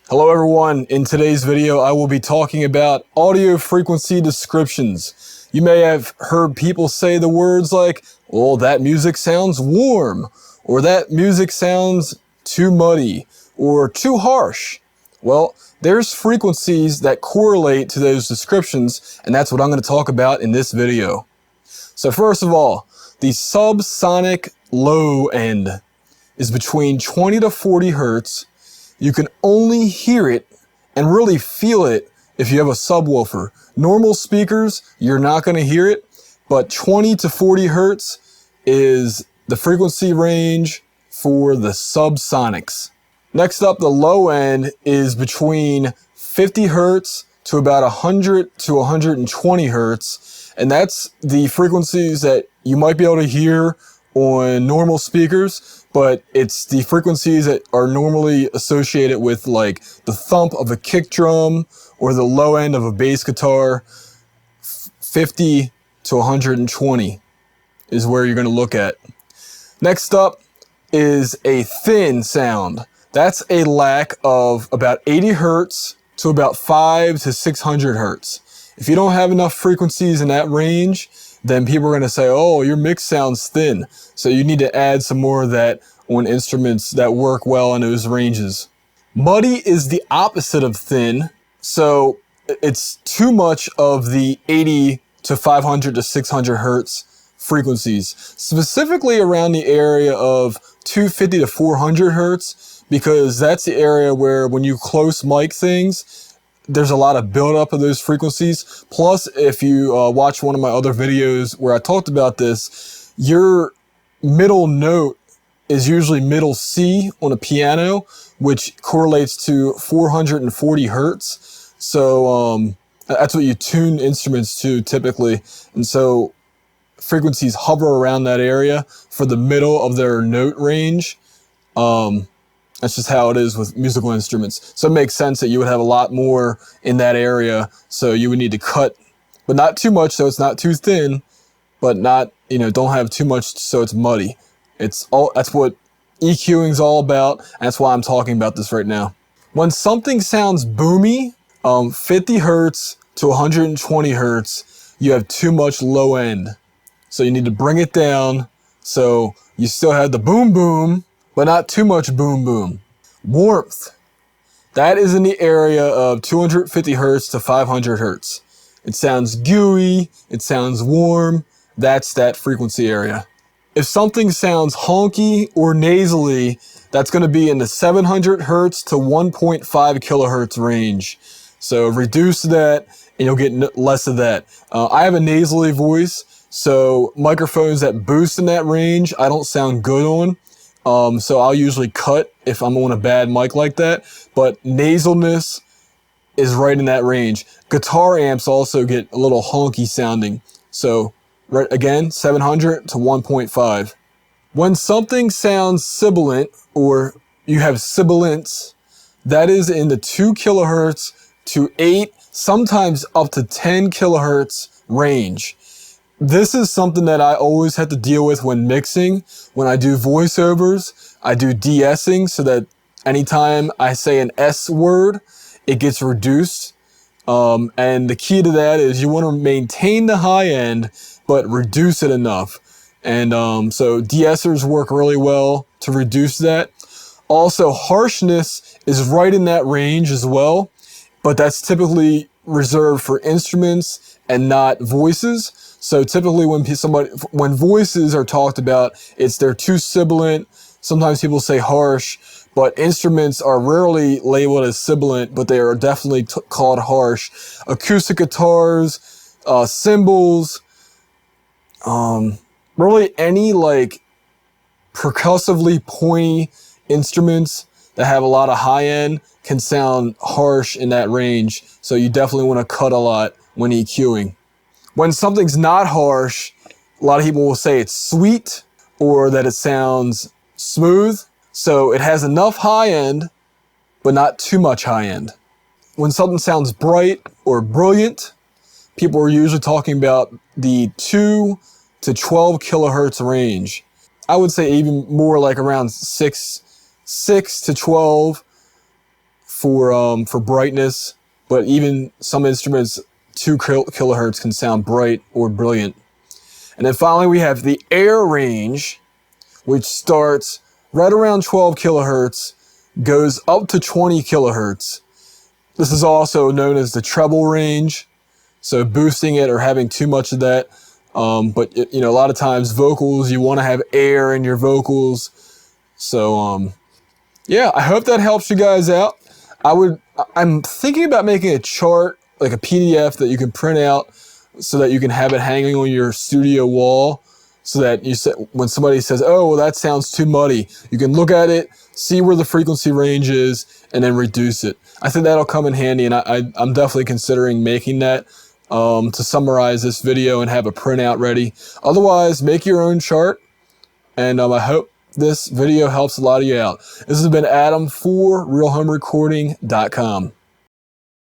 Hello everyone, in today's video I will be talking about audio frequency descriptions. You may have heard people say the words like, well, that music sounds warm, or that music sounds too muddy, or too harsh. Well, there's frequencies that correlate to those descriptions, and that's what I'm going to talk about in this video. So first of all, the subsonic low end is between 20 to 40 hertz. You can only hear it and really feel it if you have a subwoofer. Normal speakers, you're not going to hear it, but 20 to 40 hertz is the frequency range for the subsonics. Next up, the low end is between 50 hertz to about 100 to 120 hertz, and that's the frequencies that you might be able to hear on normal speakers, but it's the frequencies that are normally associated with like the thump of a kick drum or the low end of a bass guitar. 50 to 120 is where you're going to look at. Next up is a thin sound. That's a lack of about 80 hertz to about 5 to 600 hertz. If you don't have enough frequencies in that range, then people are going to say, oh, your mix sounds thin. So you need to add some more of that on instruments that work well in those ranges. Muddy is the opposite of thin. So it's too much of the 80 to 500 to 600 hertz frequencies, specifically around the area of 250 to 400 hertz, because that's the area where when you close mic things, there's a lot of buildup of those frequencies. Plus, if you watch one of my other videos where I talked about this, your middle note is usually middle C on a piano, which correlates to 440 hertz. So that's what you tune instruments to typically. And so frequencies hover around that area for the middle of their note range. That's just how it is with musical instruments. So it makes sense that you would have a lot more in that area. So you would need to cut, but not too much so it's not too thin, but not, don't have too much so it's muddy. That's what EQing is all about. And that's why I'm talking about this right now. When something sounds boomy, 50 hertz to 120 hertz, you have too much low end. So you need to bring it down so you still have the boom boom, but not too much boom boom. Warmth. That is in the area of 250 hertz to 500 hertz. It sounds gooey, it sounds warm. That's that frequency area. If something sounds honky or nasally, that's going to be in the 700 hertz to 1.5 kilohertz range. So reduce that and you'll get less of that. I have a nasally voice, so microphones that boost in that range, I don't sound good on. So I'll usually cut if I'm on a bad mic like that, but nasalness is right in that range. Guitar amps also get a little honky sounding. So right again, 700 to 1.5. When something sounds sibilant or you have sibilance, that is in the 2 kilohertz to 8, sometimes up to 10 kilohertz range. This is something that I always have to deal with when mixing. When I do voiceovers, I do de-essing so that anytime I say an S word, it gets reduced. And the key to that is you want to maintain the high end, but reduce it enough. And so de-essers work really well to reduce that. Also, harshness is right in that range as well, but that's typically reserved for instruments and not voices. So typically when voices are talked about, they're too sibilant. Sometimes people say harsh, but instruments are rarely labeled as sibilant, but they are definitely called harsh. Acoustic guitars, cymbals, really any like percussively pointy instruments that have a lot of high end can sound harsh in that range. So you definitely want to cut a lot when EQing. When something's not harsh, a lot of people will say it's sweet or that it sounds smooth. So it has enough high end, but not too much high end. When something sounds bright or brilliant, people are usually talking about the 2 to 12 kilohertz range. I would say even more like around 6 to 12 for brightness, but even some instruments 2 kilohertz can sound bright or brilliant. And then finally we have the air range, which starts right around 12 kilohertz, goes up to 20 kilohertz. This is also known as the treble range, so boosting it or having too much of that. But you know, a lot of times vocals, you want to have air in your vocals. So yeah, I hope that helps you guys out. I'm thinking about making a chart, like a PDF that you can print out so that you can have it hanging on your studio wall, so that when somebody says, oh, well, that sounds too muddy, you can look at it, see where the frequency range is, and then reduce it. I think that'll come in handy, and I'm definitely considering making that to summarize this video and have a printout ready. Otherwise, make your own chart, and I hope this video helps a lot of you out. This has been Adam for RealHomeRecording.com.